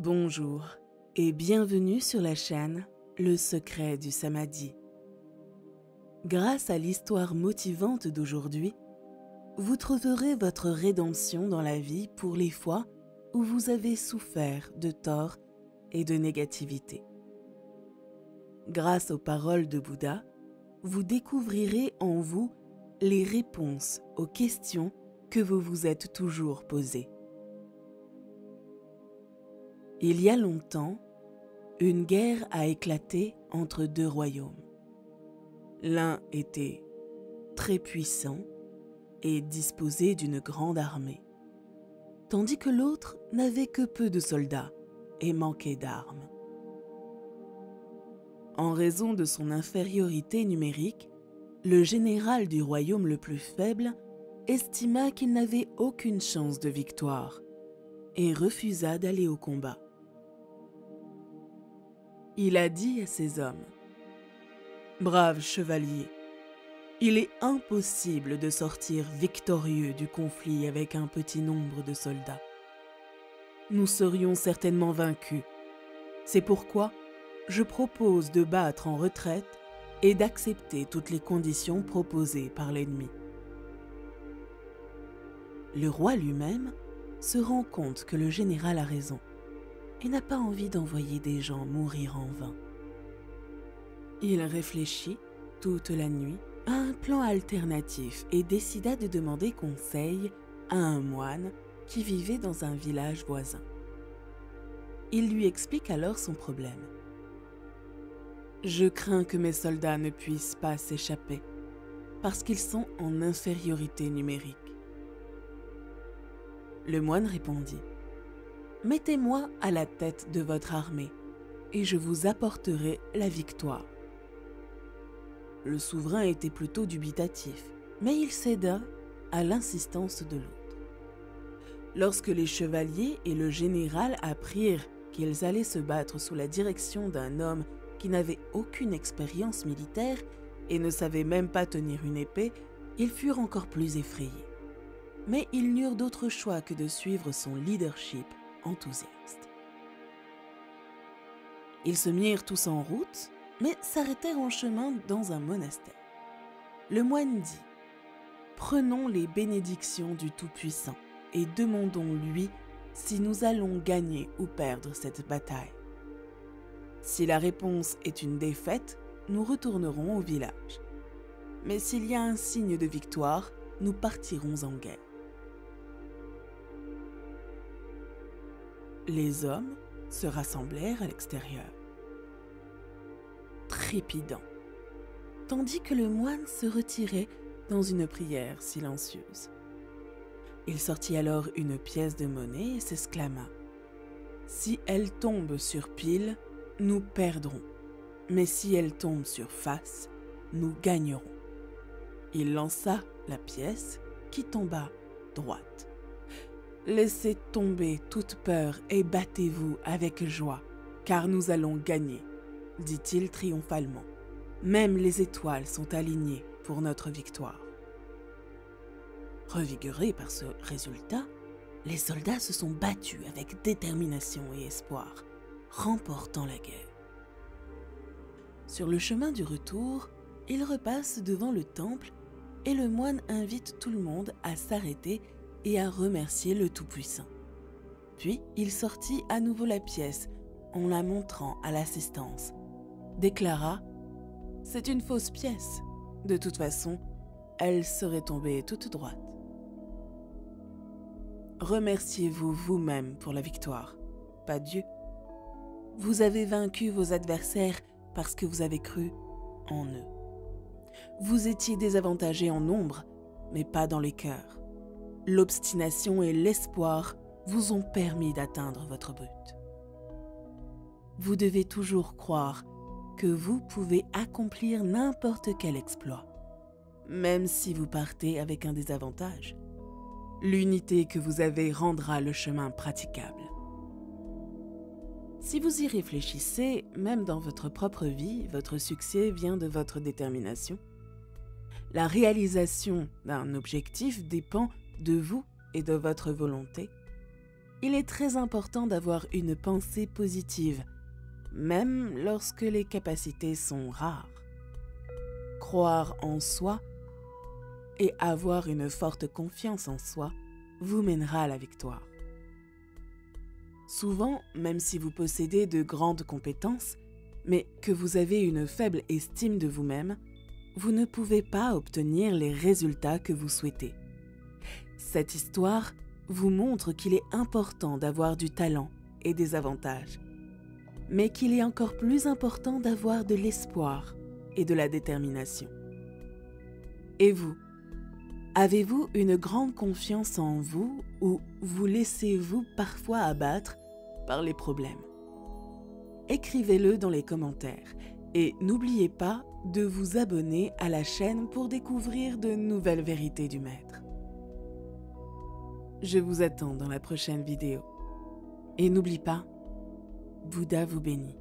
Bonjour et bienvenue sur la chaîne Le secret du Samadhi. Grâce à l'histoire motivante d'aujourd'hui, vous trouverez votre rédemption dans la vie pour les fois où vous avez souffert de tort et de négativité. Grâce aux paroles de Bouddha, vous découvrirez en vous les réponses aux questions que vous vous êtes toujours posées. Il y a longtemps, une guerre a éclaté entre deux royaumes. L'un était très puissant et disposait d'une grande armée, tandis que l'autre n'avait que peu de soldats et manquait d'armes. En raison de son infériorité numérique, le général du royaume le plus faible estima qu'il n'avait aucune chance de victoire et refusa d'aller au combat. Il a dit à ses hommes : « Braves chevaliers, il est impossible de sortir victorieux du conflit avec un petit nombre de soldats. Nous serions certainement vaincus. C'est pourquoi je propose de battre en retraite et d'accepter toutes les conditions proposées par l'ennemi. » Le roi lui-même se rend compte que le général a raison et n'a pas envie d'envoyer des gens mourir en vain. Il réfléchit toute la nuit à un plan alternatif et décida de demander conseil à un moine qui vivait dans un village voisin. Il lui explique alors son problème. « Je crains que mes soldats ne puissent pas s'échapper parce qu'ils sont en infériorité numérique. » Le moine répondit : « Mettez-moi à la tête de votre armée et je vous apporterai la victoire. » Le souverain était plutôt dubitatif, mais il céda à l'insistance de l'autre. Lorsque les chevaliers et le général apprirent qu'ils allaient se battre sous la direction d'un homme qui n'avait aucune expérience militaire et ne savait même pas tenir une épée, ils furent encore plus effrayés. Mais ils n'eurent d'autre choix que de suivre son leadership enthousiaste. Ils se mirent tous en route, mais s'arrêtèrent en chemin dans un monastère. Le moine dit : « Prenons les bénédictions du Tout-Puissant et demandons-lui si nous allons gagner ou perdre cette bataille. Si la réponse est une défaite, nous retournerons au village. Mais s'il y a un signe de victoire, nous partirons en guerre. » Les hommes se rassemblèrent à l'extérieur, trépidants, tandis que le moine se retirait dans une prière silencieuse. Il sortit alors une pièce de monnaie et s'exclama : « Si elle tombe sur pile, nous perdrons, mais si elle tombe sur face, nous gagnerons. » Il lança la pièce qui tomba droite. « Laissez tomber toute peur et battez-vous avec joie, car nous allons gagner, » dit-il triomphalement. « Même les étoiles sont alignées pour notre victoire. » Revigorés par ce résultat, les soldats se sont battus avec détermination et espoir, remportant la guerre. Sur le chemin du retour, ils repassent devant le temple et le moine invite tout le monde à s'arrêter et à remercier le Tout-Puissant. Puis il sortit à nouveau la pièce en la montrant à l'assistance, déclara : « C'est une fausse pièce. De toute façon, elle serait tombée toute droite. Remerciez-vous vous-même pour la victoire, pas Dieu. Vous avez vaincu vos adversaires parce que vous avez cru en eux. Vous étiez désavantagés en nombre, mais pas dans les cœurs. L'obstination et l'espoir vous ont permis d'atteindre votre but. Vous devez toujours croire que vous pouvez accomplir n'importe quel exploit, même si vous partez avec un désavantage. L'unité que vous avez rendra le chemin praticable. » Si vous y réfléchissez, même dans votre propre vie, votre succès vient de votre détermination. La réalisation d'un objectif dépend de vous et de votre volonté. Il est très important d'avoir une pensée positive, même lorsque les capacités sont rares. Croire en soi et avoir une forte confiance en soi vous mènera à la victoire. Souvent, même si vous possédez de grandes compétences, mais que vous avez une faible estime de vous-même, vous ne pouvez pas obtenir les résultats que vous souhaitez. Cette histoire vous montre qu'il est important d'avoir du talent et des avantages, mais qu'il est encore plus important d'avoir de l'espoir et de la détermination. Et vous, avez-vous une grande confiance en vous ou vous laissez-vous parfois abattre par les problèmes? Écrivez-le dans les commentaires et n'oubliez pas de vous abonner à la chaîne pour découvrir de nouvelles vérités du Maître. Je vous attends dans la prochaine vidéo. Et n'oublie pas, Bouddha vous bénit.